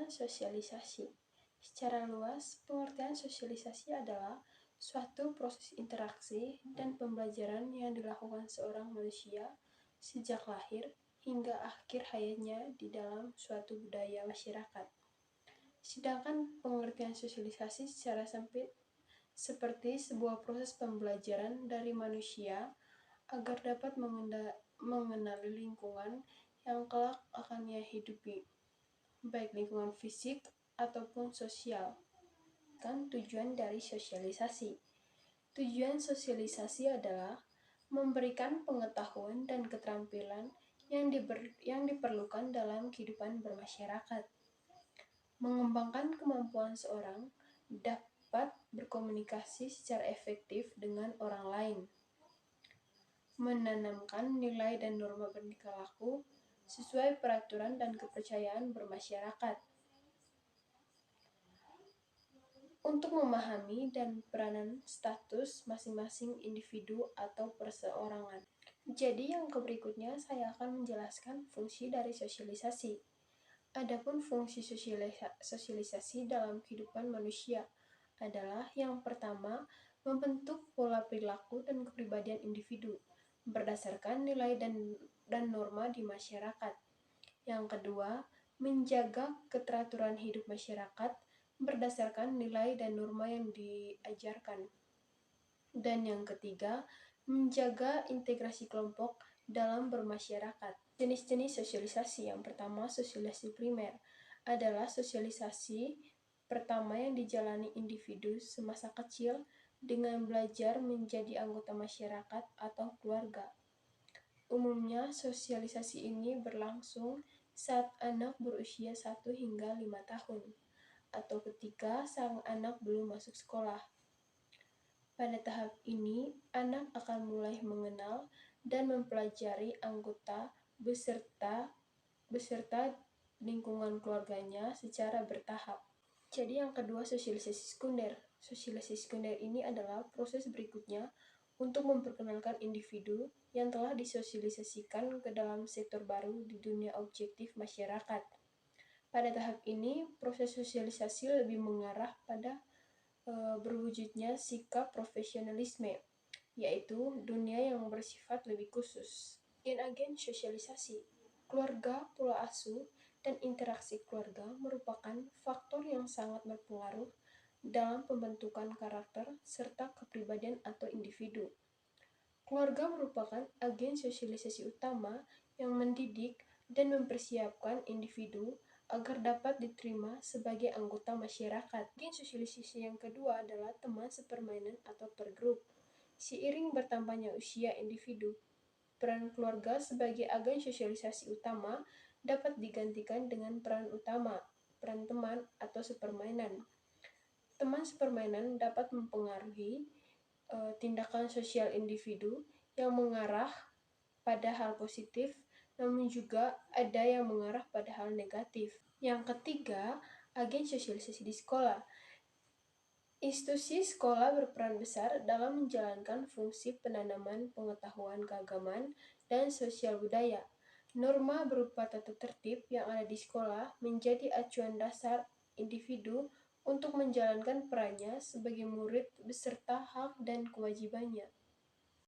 Pengertian sosialisasi. Secara luas, pengertian sosialisasi adalah suatu proses interaksi dan pembelajaran yang dilakukan seorang manusia sejak lahir hingga akhir hayatnya di dalam suatu budaya masyarakat. Sedangkan pengertian sosialisasi secara sempit seperti sebuah proses pembelajaran dari manusia agar dapat mengenali lingkungan yang kelak akan ia hidupi, baik lingkungan fisik ataupun sosial. Kan tujuan dari sosialisasi. Tujuan sosialisasi adalah memberikan pengetahuan dan keterampilan yang diperlukan dalam kehidupan bermasyarakat. Mengembangkan kemampuan seorang dapat berkomunikasi secara efektif dengan orang lain. Menanamkan nilai dan norma bertingkah laku sesuai peraturan dan kepercayaan bermasyarakat. Untuk memahami dan peranan status masing-masing individu atau perseorangan. Jadi yang berikutnya saya akan menjelaskan fungsi dari sosialisasi. Adapun fungsi sosialisasi dalam kehidupan manusia adalah yang pertama, membentuk pola perilaku dan kepribadian individu berdasarkan nilai dan norma di masyarakat. Yang kedua, menjaga keteraturan hidup masyarakat berdasarkan nilai dan norma yang diajarkan. Dan yang ketiga, menjaga integrasi kelompok dalam bermasyarakat. Jenis-jenis sosialisasi. Yang pertama, sosialisasi primer adalah sosialisasi pertama yang dijalani individu semasa kecil dengan belajar menjadi anggota masyarakat atau keluarga. Umumnya, sosialisasi ini berlangsung saat anak berusia 1 hingga 5 tahun, atau ketika sang anak belum masuk sekolah. Pada tahap ini, anak akan mulai mengenal dan mempelajari anggota beserta lingkungan keluarganya secara bertahap. Jadi yang kedua, sosialisasi sekunder. Sosialisasi sekunder ini adalah proses berikutnya untuk memperkenalkan individu yang telah disosialisasikan ke dalam sektor baru di dunia objektif masyarakat. Pada tahap ini, proses sosialisasi lebih mengarah pada berwujudnya sikap profesionalisme, yaitu dunia yang bersifat lebih khusus. Agen sosialisasi, keluarga, pola asuh, dan interaksi keluarga merupakan faktor yang sangat berpengaruh dalam pembentukan karakter serta kepribadian atau individu. Keluarga merupakan agen sosialisasi utama yang mendidik dan mempersiapkan individu agar dapat diterima sebagai anggota masyarakat. Agen sosialisasi yang kedua adalah teman sepermainan atau pergrup. Seiring bertambahnya usia individu, peran keluarga sebagai agen sosialisasi utama dapat digantikan dengan peran utama, peran teman atau sepermainan. Teman sepermainan dapat mempengaruhi tindakan sosial individu yang mengarah pada hal positif, namun juga ada yang mengarah pada hal negatif. Yang ketiga, agen sosialisasi di sekolah. Institusi sekolah berperan besar dalam menjalankan fungsi penanaman pengetahuan keagamaan dan sosial budaya. Norma berupa tata tertib yang ada di sekolah menjadi acuan dasar individu untuk menjalankan perannya sebagai murid beserta hak dan kewajibannya.